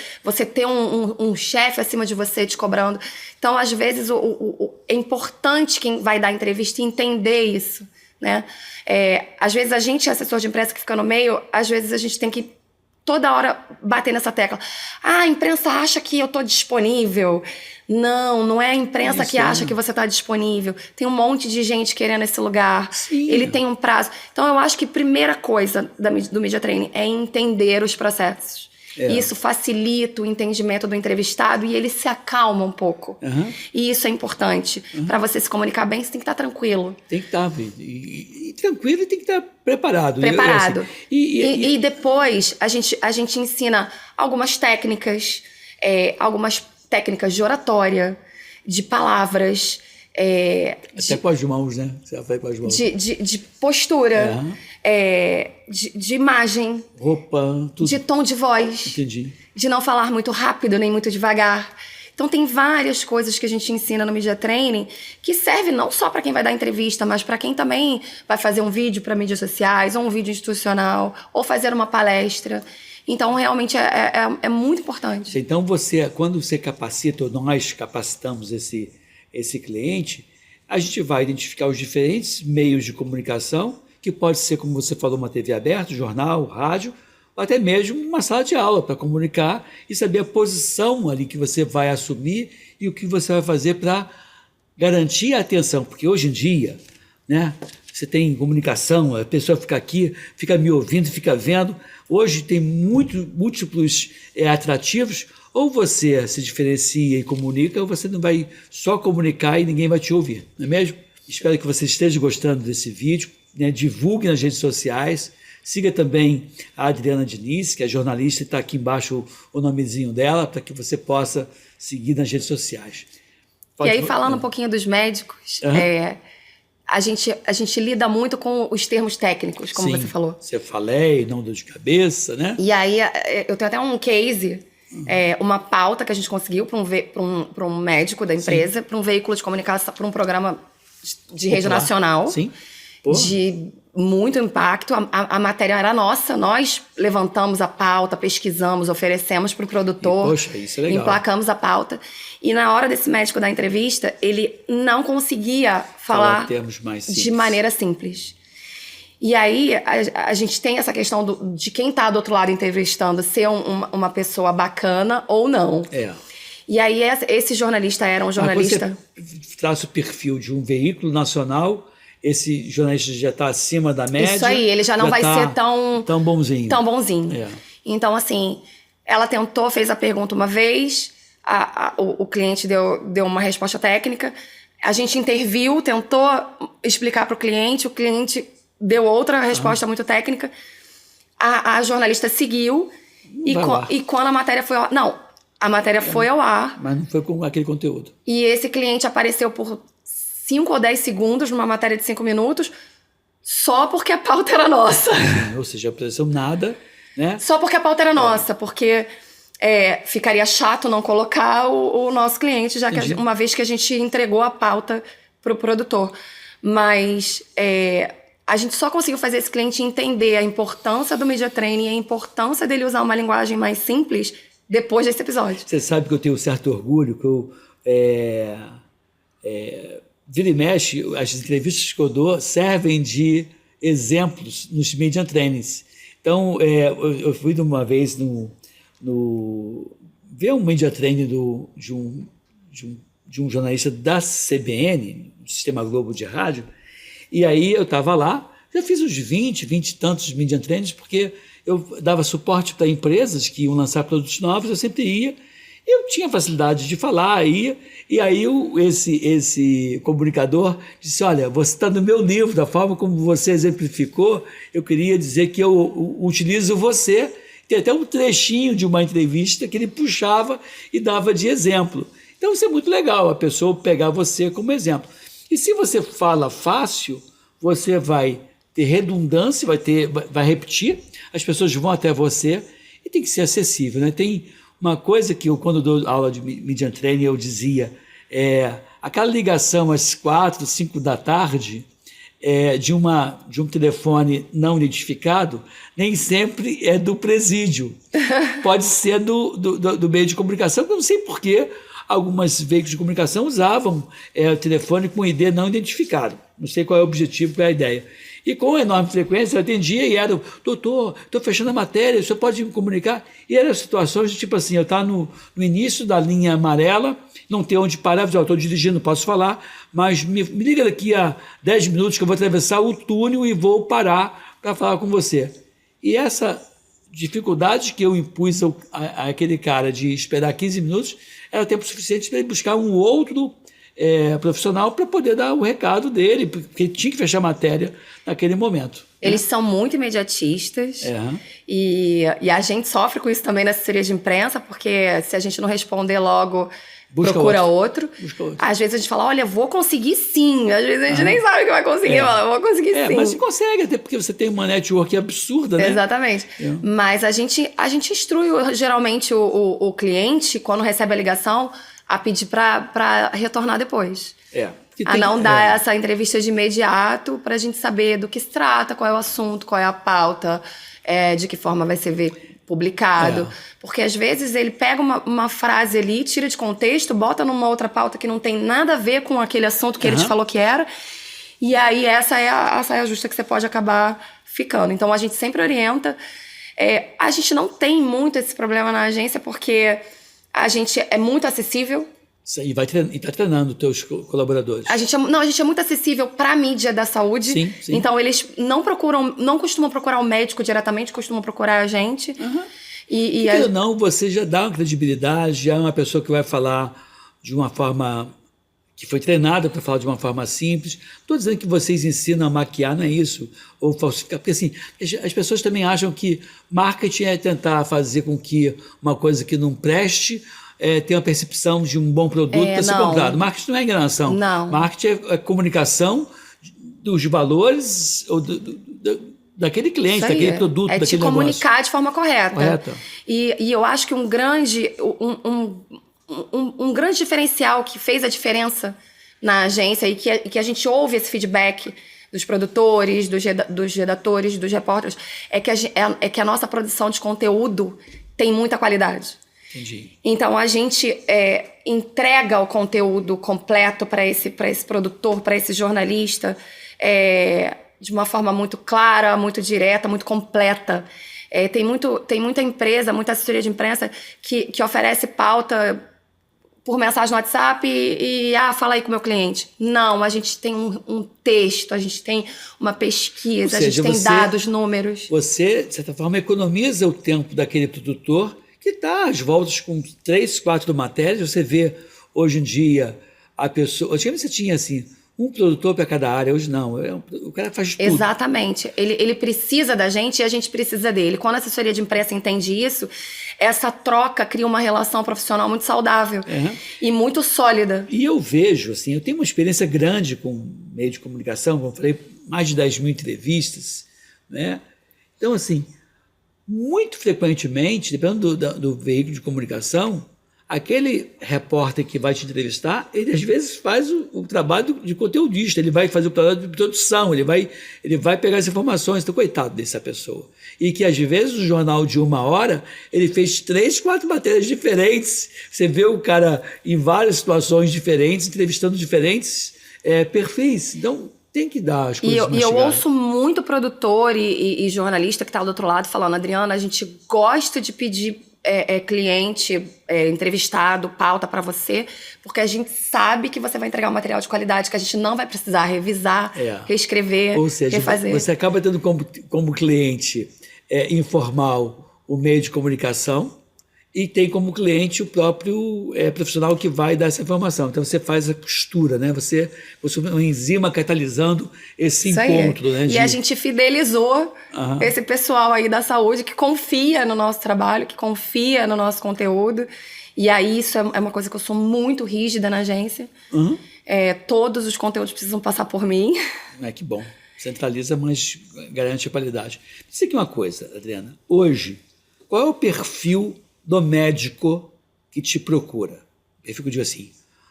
ter um chefe acima de você te cobrando. Então, às vezes, é importante quem vai dar entrevista entender isso, né? Às vezes, a gente, assessor de imprensa que fica no meio, às vezes a gente tem que toda hora bater nessa tecla. A imprensa acha que eu tô disponível. Não é a imprensa que acha que você está disponível. Tem um monte de gente querendo esse lugar. Sim. Ele tem um prazo. Então, eu acho que a primeira coisa do Media Training é entender os processos. Isso facilita o entendimento do entrevistado e ele se acalma um pouco. E isso é importante. Para você se comunicar bem, você tem que estar tranquilo. Tem que estar tranquilo e tem que estar preparado. Preparado. E depois, a gente ensina algumas técnicas de oratória, de palavras. Até com as mãos, né? Você vai com as mãos. De postura, de imagem. Roupa, tudo. De tom de voz. Entendi. De não falar muito rápido, nem muito devagar. Então, tem várias coisas que a gente ensina no Media Training que serve não só para quem vai dar entrevista, mas para quem também vai fazer um vídeo para mídias sociais, ou um vídeo institucional, ou fazer uma palestra. Então, realmente, é muito importante. Então, quando você capacita, ou nós capacitamos esse cliente, a gente vai identificar os diferentes meios de comunicação, que pode ser, como você falou, uma TV aberta, jornal, rádio, ou até mesmo uma sala de aula para comunicar e saber a posição ali que você vai assumir e o que você vai fazer para garantir a atenção, porque hoje em dia, né, você tem comunicação, a pessoa fica aqui, fica me ouvindo, fica vendo. Hoje tem múltiplos atrativos. Ou você se diferencia e comunica, ou você não vai só comunicar e ninguém vai te ouvir, não é mesmo? Espero que você esteja gostando desse vídeo, né? Divulgue nas redes sociais, siga também a Adriana Diniz, que é jornalista, e está aqui embaixo o nomezinho dela, para que você possa seguir nas redes sociais. E aí, falando um pouquinho dos médicos, a gente lida muito com os termos técnicos, como você falou. Você falei, não dor de cabeça, né? E aí, eu tenho até um case, uma pauta que a gente conseguiu para um médico da empresa, para um veículo de comunicação, para um programa de rede nacional. Sim. De muito impacto. A matéria era nossa, nós levantamos a pauta, pesquisamos, oferecemos para o produtor, poxa, isso é legal. Emplacamos a pauta. E na hora desse médico da entrevista, ele não conseguia falar termos mais simples. De maneira simples. E aí, a gente tem essa questão de quem está do outro lado entrevistando ser uma pessoa bacana ou não. E aí, esse jornalista era um jornalista... Você traça o perfil de um veículo nacional, esse jornalista já está acima da média. Isso aí, ele já não vai ser tão bonzinho. Tão bonzinho. Então, assim, ela tentou, fez a pergunta uma vez, o cliente deu uma resposta técnica, a gente interviu, tentou explicar para o cliente deu outra resposta muito técnica, a jornalista seguiu, e quando a matéria foi ao... Não, a matéria foi ao ar. Mas não foi com aquele conteúdo. E esse cliente apareceu por 5 ou 10 segundos numa matéria de 5 minutos, só porque a pauta era nossa. Sim, ou seja, apareceu nada, né? Só porque a pauta era nossa, porque ficaria chato não colocar o nosso cliente, já que uma vez que a gente entregou a pauta para o produtor. Mas a gente só conseguiu fazer esse cliente entender a importância do media training e a importância dele usar uma linguagem mais simples depois desse episódio. Você sabe que eu tenho um certo orgulho, que eu... vira e mexe, as entrevistas que eu dou servem de exemplos nos media trainings. Então, eu fui de uma vez ver um media training de um jornalista da CBN, do Sistema Globo de Rádio, e aí eu estava lá, já fiz uns 20 e tantos media trainings, porque eu dava suporte para empresas que iam lançar produtos novos, eu sempre ia. Eu tinha facilidade de falar, e aí esse comunicador disse, olha, você está no meu livro, da forma como você exemplificou, eu queria dizer que eu utilizo você. Tem até um trechinho de uma entrevista que ele puxava e dava de exemplo. Então isso é muito legal, a pessoa pegar você como exemplo. E se você fala fácil, você vai ter redundância, vai repetir, as pessoas vão até você e tem que ser acessível, né? Tem uma coisa que eu, quando dou aula de media training, eu dizia, aquela ligação às 4, 5 da tarde de um telefone não identificado, nem sempre é do presídio. Pode ser do meio de comunicação, que eu não sei porquê algumas veículos de comunicação usavam o telefone com ID não identificado. Não sei qual é o objetivo, qual é a ideia. E com enorme frequência eu atendia e era, doutor, estou fechando a matéria, o senhor pode me comunicar? E eram situações de tipo assim, eu estava no início da linha amarela, não ter onde parar, eu estou dirigindo, posso falar, mas me liga daqui a 10 minutos que eu vou atravessar o túnel e vou parar para falar com você. E essa dificuldade que eu impus àquele cara de esperar 15 minutos era tempo suficiente para ele buscar um outro profissional para poder dar o recado dele, porque ele tinha que fechar a matéria naquele momento. Eles são muito imediatistas e a gente sofre com isso também na assessoria de imprensa, porque se a gente não responder logo, procura outro. Às vezes a gente fala, olha, vou conseguir sim. Às vezes a gente nem sabe que vai conseguir, fala, vou conseguir sim. Mas você consegue, até porque você tem uma network absurda, né? Exatamente. Mas a gente instrui geralmente o cliente, quando recebe a ligação, a pedir para retornar depois. A não dar essa entrevista de imediato para a gente saber do que se trata, qual é o assunto, qual é a pauta, de que forma vai ser publicado. Porque às vezes ele pega uma frase ali, tira de contexto, bota numa outra pauta que não tem nada a ver com aquele assunto que ele te falou que era, e aí essa é a saia justa que você pode acabar ficando. Então a gente sempre orienta. A gente não tem muito esse problema na agência porque a gente é muito acessível. E está treinando os teus colaboradores. A gente é muito acessível para a mídia da saúde. Sim, sim. Então, eles não costumam procurar o médico diretamente, costumam procurar a gente. Uhum. E não, você já dá uma credibilidade, já é uma pessoa que vai falar de uma forma que foi treinada para falar de uma forma simples. Estou dizendo que vocês ensinam a maquiar, não é isso? Ou falsificar. Porque assim, as pessoas também acham que marketing é tentar fazer com que uma coisa que não preste tenha uma percepção de um bom produto para ser comprado. Marketing não é enganação. Não. Marketing é comunicação dos valores ou daquele cliente, daquele produto, daquele negócio. É te comunicar de forma correta. Correta. E eu acho que um grande diferencial que fez a diferença na agência e que a gente ouve esse feedback dos produtores, dos redatores, dos repórteres, é que a nossa produção de conteúdo tem muita qualidade. Entendi. Então, a gente entrega o conteúdo completo para esse produtor, para esse jornalista, de uma forma muito clara, muito direta, muito completa. Tem muita empresa, muita assessoria de imprensa que oferece pauta por mensagem no WhatsApp e fala aí com o meu cliente. Não, a gente tem um texto, a gente tem uma pesquisa, a gente tem dados, números. Você, de certa forma, economiza o tempo daquele produtor que está às voltas com 3, 4 matérias. Você vê hoje em dia a pessoa... Antigamente você tinha assim, um produtor para cada área, hoje não. O cara faz tudo. Exatamente. Ele precisa da gente e a gente precisa dele. Quando a assessoria de imprensa entende isso, essa troca cria uma relação profissional muito saudável e muito sólida. E eu vejo, assim, eu tenho uma experiência grande com meio de comunicação, como eu falei, mais de 10 mil entrevistas, né? Então, assim, muito frequentemente, dependendo do veículo de comunicação, aquele repórter que vai te entrevistar, ele às vezes faz o trabalho de conteudista, ele vai fazer o trabalho de produção, ele vai pegar as informações. Então, coitado dessa pessoa. E que às vezes o jornal de 1 hora, ele fez 3, 4 matérias diferentes. Você vê o cara em várias situações diferentes, entrevistando diferentes perfis. Então, tem que dar as coisas E eu ouço muito produtor e jornalista que está do outro lado falando, Adriana, a gente gosta de pedir cliente, entrevistado, pauta para você, porque a gente sabe que você vai entregar um material de qualidade, que a gente não vai precisar revisar, reescrever, ou seja, refazer. Você acaba tendo como cliente informal o meio de comunicação e tem como cliente o próprio profissional que vai dar essa informação. Então, você faz a costura, né? Você é uma enzima catalisando esse encontro. Né, E a gente fidelizou esse pessoal aí da saúde que confia no nosso trabalho, que confia no nosso conteúdo. E aí, isso é uma coisa que eu sou muito rígida na agência. Todos os conteúdos precisam passar por mim. Que bom. Centraliza, mas garante a qualidade. Diz aqui uma coisa, Adriana. Hoje, qual é o perfil do médico que te procura? Eu fico dizendo assim,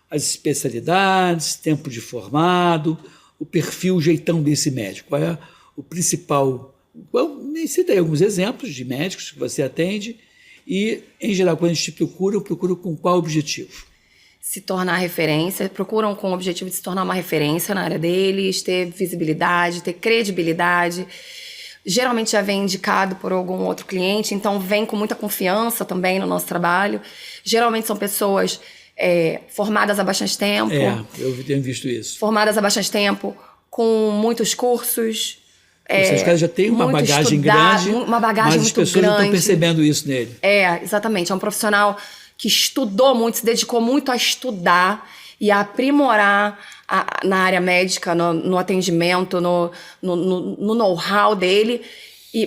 as especialidades, tempo de formado, o perfil, o jeitão desse médico. Qual é o principal? Me cita aí alguns exemplos de médicos que você atende e, em geral, quando a gente te procura, eu procuro com qual objetivo? Se tornar referência, procuram com o objetivo de se tornar uma referência na área deles, ter visibilidade, ter credibilidade. Geralmente já vem indicado por algum outro cliente, então vem com muita confiança também no nosso trabalho. Geralmente são pessoas formadas há bastante tempo. Eu tenho visto isso. Formadas há bastante tempo, com muitos cursos. Ou seja, os caras já têm uma bagagem grande, uma bagagem mas as pessoas não estão percebendo isso nele. Exatamente. É um profissional que estudou muito, se dedicou muito a estudar e a aprimorar na área médica, no atendimento, no know-how dele,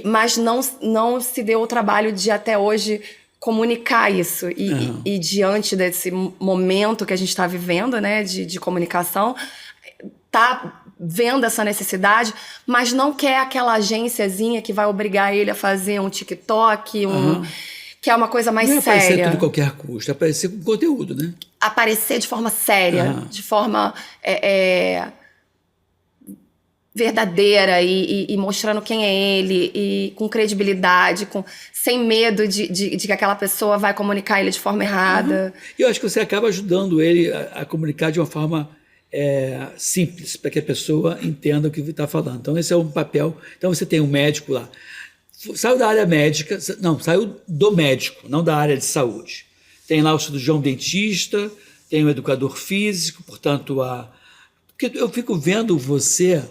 mas não se deu o trabalho de até hoje comunicar isso. E diante desse momento que a gente está vivendo, né, de comunicação, tá vendo essa necessidade, mas não quer aquela agênciazinha que vai obrigar ele a fazer um TikTok, que é uma coisa mais séria. Não é aparecer tudo a qualquer custo, é aparecer com conteúdo, né? Aparecer de forma séria, de forma verdadeira e mostrando quem é ele, e com credibilidade, sem medo de que aquela pessoa vai comunicar ele de forma errada. E eu acho que você acaba ajudando ele a comunicar de uma forma simples, para que a pessoa entenda o que está falando. Então, esse é um papel. Então, você tem um médico lá. Saiu da área médica, não, saiu do médico, não da área de saúde. Tem lá o cirurgião dentista, tem o educador físico, portanto, porque eu fico vendo você,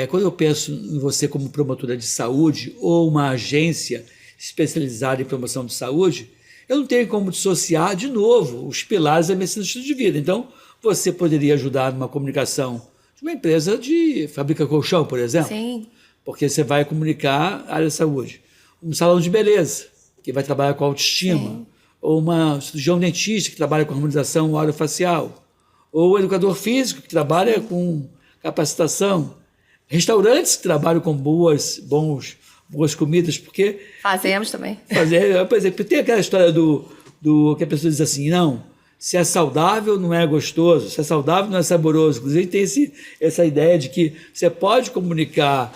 quando eu penso em você como promotora de saúde ou uma agência especializada em promoção de saúde, eu não tenho como dissociar, de novo, os pilares da medicina do estilo de vida. Então, você poderia ajudar numa comunicação de uma empresa de fabrica colchão, por exemplo. Sim. Porque você vai comunicar a área da saúde. Um salão de beleza, que vai trabalhar com autoestima. Sim. Ou uma cirurgião dentista, que trabalha com harmonização orofacial. Ou o educador físico, que trabalha com capacitação. Restaurantes que trabalham com boas comidas, porque... Fazemos também. Por exemplo, tem aquela história do que a pessoa diz assim, não, se é saudável não é gostoso, se é saudável não é saboroso. Inclusive tem essa ideia de que você pode comunicar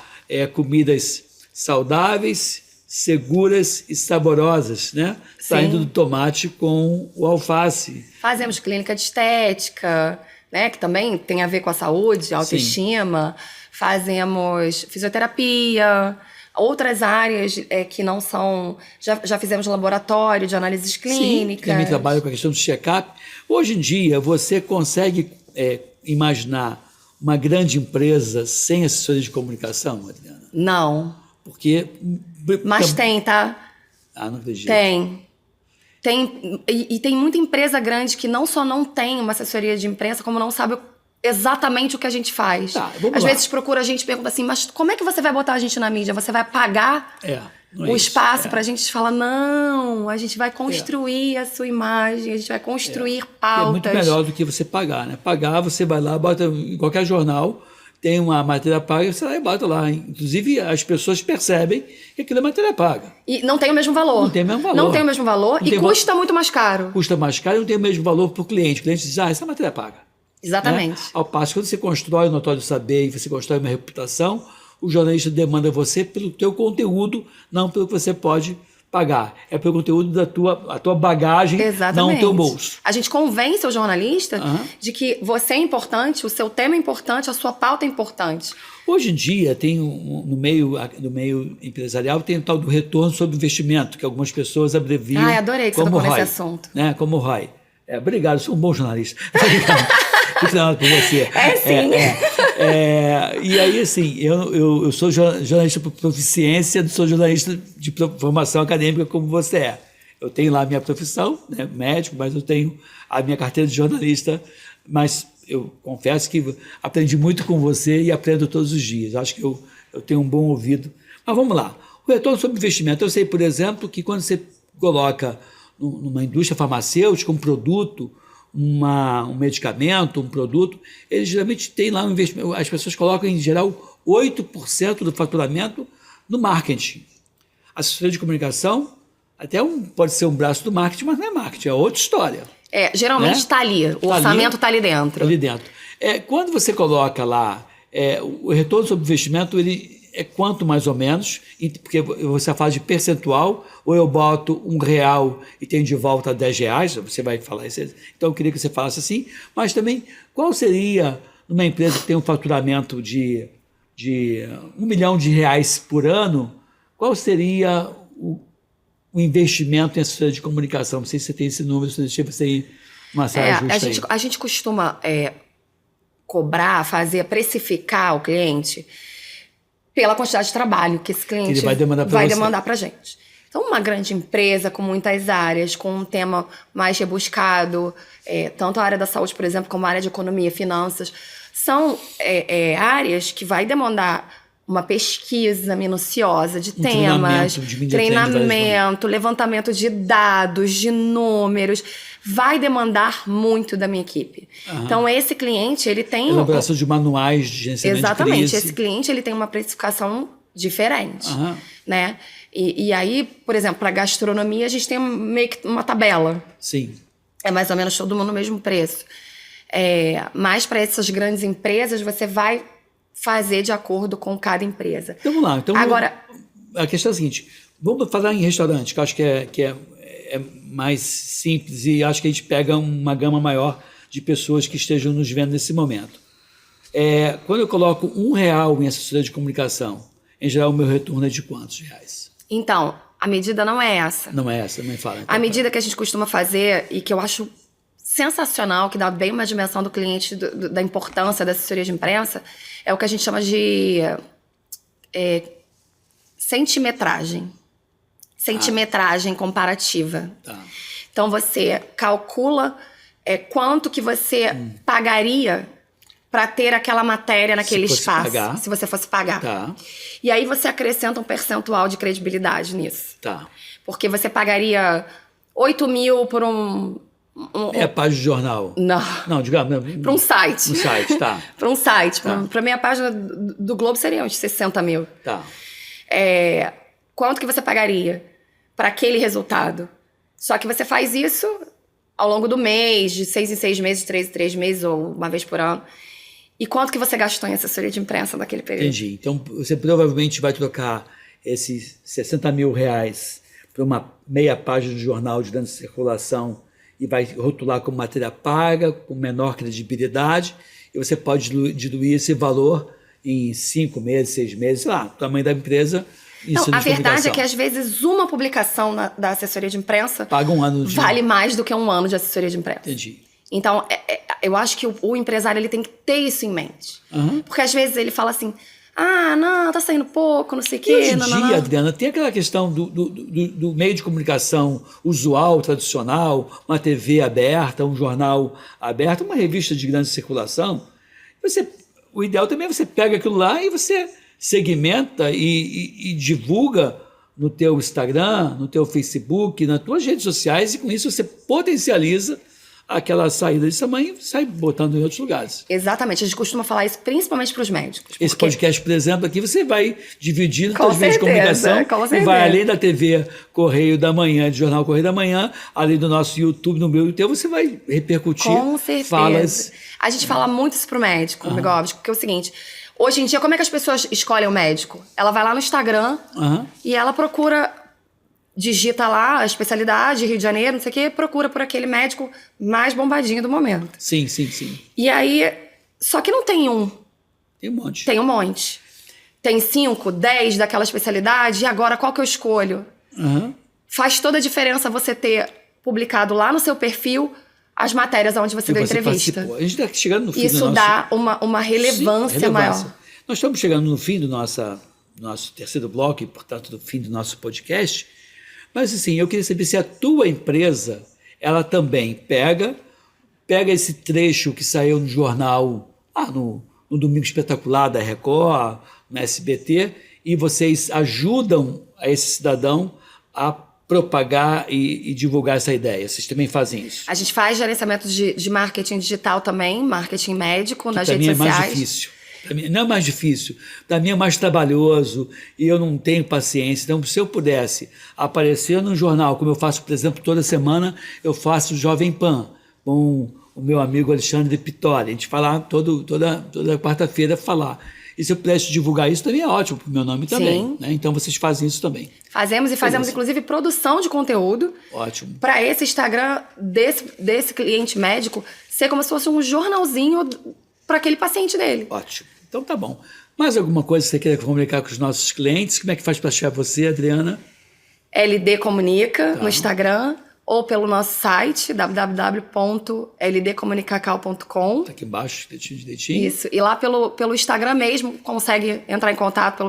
comidas saudáveis, seguras e saborosas, né? Saindo do tomate com o alface. Fazemos clínica de estética, né? Que também tem a ver com a saúde, a autoestima. Sim. Fazemos fisioterapia, outras áreas que não são... Já fizemos laboratório de análises clínicas. Sim, também trabalho com a questão do check-up. Hoje em dia, você consegue imaginar uma grande empresa sem assessoria de comunicação, Adriana? Não. Porque... Mas tem, tá? Ah, não acredito. Tem. E tem muita empresa grande que não só não tem uma assessoria de imprensa, como não sabe exatamente o que a gente faz. Tá, Às vezes procura a gente e pergunta assim, mas como é que você vai botar a gente na mídia? Você vai pagar o espaço pra gente falar, não, a gente vai construir a sua imagem, a gente vai construir pautas. É muito melhor do que você pagar, né? Pagar, você vai lá, bota em qualquer jornal, tem uma matéria paga, você vai e bota lá. Inclusive, as pessoas percebem que aquilo é matéria paga. E não tem o mesmo valor. Não tem o mesmo valor. Não tem o mesmo valor e custa muito mais caro. Custa mais caro e não tem o mesmo valor para o cliente. O cliente diz, essa é matéria paga. Exatamente. Né? Ao passo que quando você constrói o notório saber e você constrói uma reputação, o jornalista demanda você pelo teu conteúdo, não pelo que você pode pagar. É pelo conteúdo da tua bagagem, não o teu bolso. A gente convence o jornalista de que você é importante, o seu tema é importante, a sua pauta é importante. Hoje em dia, tem no meio empresarial, tem o tal do retorno sobre investimento, que algumas pessoas abreviam. Adorei que você tocou nesse assunto. Né? Como ROI. Obrigado, sou um bom jornalista. Fico falando por você. Sim. E aí, assim, eu sou jornalista por proficiência, não sou jornalista de formação acadêmica como você é. Eu tenho lá a minha profissão, né, médico, mas eu tenho a minha carteira de jornalista, mas eu confesso que aprendi muito com você e aprendo todos os dias. Acho que eu tenho um bom ouvido. Mas vamos lá. O retorno sobre investimento. Eu sei, por exemplo, que quando você coloca numa indústria farmacêutica um produto, um medicamento, um produto, eles geralmente têm lá um investimento. As pessoas colocam, em geral, 8% do faturamento no marketing. A assessoria de comunicação pode ser um braço do marketing, mas não é marketing, é outra história. Geralmente está ali, o orçamento está ali dentro. Está ali dentro. Quando você coloca lá o retorno sobre investimento, ele é quanto mais ou menos, porque você fala de percentual, ou eu boto R$1 e tenho de volta R$10, você vai falar isso. Então eu queria que você falasse assim, mas também qual seria, numa empresa que tem um faturamento de R$1 milhão por ano, qual seria o investimento em assessoria de comunicação? Não sei se você tem esse número, se você ir uma saia justa a gente costuma cobrar, precificar o cliente pela quantidade de trabalho que esse cliente ele vai demandar para a gente. Então, uma grande empresa com muitas áreas, com um tema mais rebuscado, tanto a área da saúde, por exemplo, como a área de economia e finanças, são áreas que vai demandar uma pesquisa minuciosa de temas, treinamento, levantamento de dados, de números, vai demandar muito da minha equipe. Então, esse cliente, ele tem... Elaboração de manuais de gerenciamento de crise. Exatamente. Esse cliente, ele tem uma precificação diferente, né? E aí, por exemplo, para gastronomia, a gente tem meio que uma tabela. Sim. É mais ou menos todo mundo no mesmo preço. Mas para essas grandes empresas, você vai fazer de acordo com cada empresa. Então, vamos lá. Então, agora, a questão é a seguinte, vamos falar em restaurante, que eu acho que é mais simples e acho que a gente pega uma gama maior de pessoas que estejam nos vendo nesse momento. Quando eu coloco R$1 em assessoria de comunicação, em geral o meu retorno é de quantos reais? Então, a medida não é essa. Não é essa, nem fala. Então, a medida que a gente costuma fazer e que eu acho sensacional, que dá bem uma dimensão do cliente, da importância da assessoria de imprensa, é o que a gente chama de centimetragem. Centimetragem comparativa. Tá. Então, você calcula quanto que você pagaria para ter aquela matéria naquele espaço. Se você fosse pagar. Tá. E aí você acrescenta um percentual de credibilidade nisso. Tá. Porque você pagaria 8 mil por Meia página de jornal. Não, digamos. Para um site. Um site, tá. Para um site. Tá. Para meia página do Globo seriam uns 60 mil. Tá. Quanto que você pagaria para aquele resultado? Só que você faz isso ao longo do mês, de 6 em 6 meses, de 3 em 3 meses, ou uma vez por ano. E quanto que você gastou em assessoria de imprensa naquele período? Entendi. Então, você provavelmente vai trocar esses 60 mil reais para uma meia página de jornal de grande circulação e vai rotular como matéria paga, com menor credibilidade, e você pode diluir esse valor em 5 meses, 6 meses, sei lá, o tamanho da empresa. Não, a verdade é que às vezes uma publicação da assessoria de imprensa paga um ano vale mais do que um ano de assessoria de imprensa. Entendi. Então, eu acho que o empresário ele tem que ter isso em mente. Porque às vezes ele fala assim, não, tá saindo pouco, não sei o quê. E hoje em dia, Adriana, tem aquela questão do meio de comunicação usual, tradicional, uma TV aberta, um jornal aberto, uma revista de grande circulação. O ideal também é você pega aquilo lá e você segmenta e divulga no teu Instagram, no teu Facebook, nas tuas redes sociais, e com isso você potencializa aquela saída de tamanho e sai botando em outros lugares. Exatamente. A gente costuma falar isso principalmente para os médicos. Esse podcast, por exemplo, aqui você vai dividir nos meios de comunicação e vai além da TV Correio da Manhã, de Jornal Correio da Manhã, além do nosso YouTube, no meu YouTube, você vai repercutir com certeza. Falas. A gente fala muito isso para o médico, porque é o seguinte... Hoje em dia, como é que as pessoas escolhem o médico? Ela vai lá no Instagram e ela digita lá a especialidade, Rio de Janeiro, não sei o quê, procura por aquele médico mais bombadinho do momento. Sim. E aí, só que não tem um. Tem um monte. Tem um monte. Tem 5, 10 daquela especialidade, e agora qual que eu escolho? Faz toda a diferença você ter publicado lá no seu perfil as matérias onde você deu entrevista. Participou. A gente está chegando no fim Isso dá uma relevância maior. Nós estamos chegando no fim do nosso terceiro bloco, e, portanto, do fim do nosso podcast. Mas, assim, eu queria saber se a tua empresa, ela também pega esse trecho que saiu no jornal, no Domingo Espetacular da Record, no SBT, e vocês ajudam a esse cidadão a propagar e divulgar essa ideia. Vocês também fazem isso? A gente faz gerenciamento de marketing digital também, marketing médico nas redes sociais. Para mim é mais difícil. Não é mais difícil, para mim é mais trabalhoso e eu não tenho paciência. Então, se eu pudesse aparecer num jornal, como eu faço, por exemplo, toda semana, eu faço Jovem Pan com o meu amigo Alexandre Pittori. A gente fala toda quarta-feira falar. E se eu pudesse divulgar isso, também é ótimo para o meu nome também. Né? Então, vocês fazem isso também. Fazemos, inclusive, produção de conteúdo. Ótimo. Para esse Instagram desse cliente médico ser como se fosse um jornalzinho para aquele paciente dele. Ótimo. Então tá bom. Mais alguma coisa que você queira comunicar com os nossos clientes? Como é que faz para achar você, Adriana? LD Comunica no Instagram ou pelo nosso site www.ldcomunicacal.com. Tá aqui embaixo, dedinho. Isso. E lá pelo Instagram mesmo consegue entrar em contato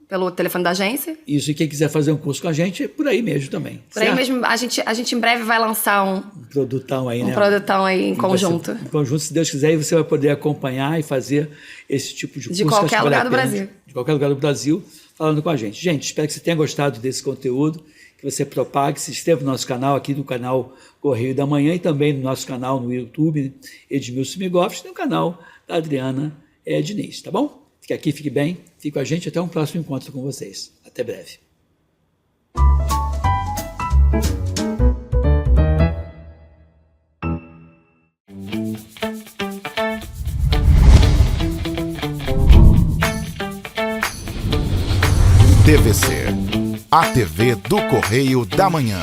pelo telefone da agência. Isso, e quem quiser fazer um curso com a gente, é por aí mesmo também. Por aí mesmo, a gente em breve vai lançar um produtão aí, né? Um produtão aí em conjunto. Em conjunto, se Deus quiser, e você vai poder acompanhar e fazer esse tipo de curso. De qualquer lugar do Brasil. De qualquer lugar do Brasil, falando com a gente. Gente, espero que você tenha gostado desse conteúdo, que você propague, se inscreva no nosso canal, aqui no canal Correio da Manhã, e também no nosso canal no YouTube, Edmilson Migoff, e no canal da Adriana Diniz, tá bom? Fique aqui, fique bem, fique com a gente, até um próximo encontro com vocês. Até breve. TVC, a TV do Correio da Manhã.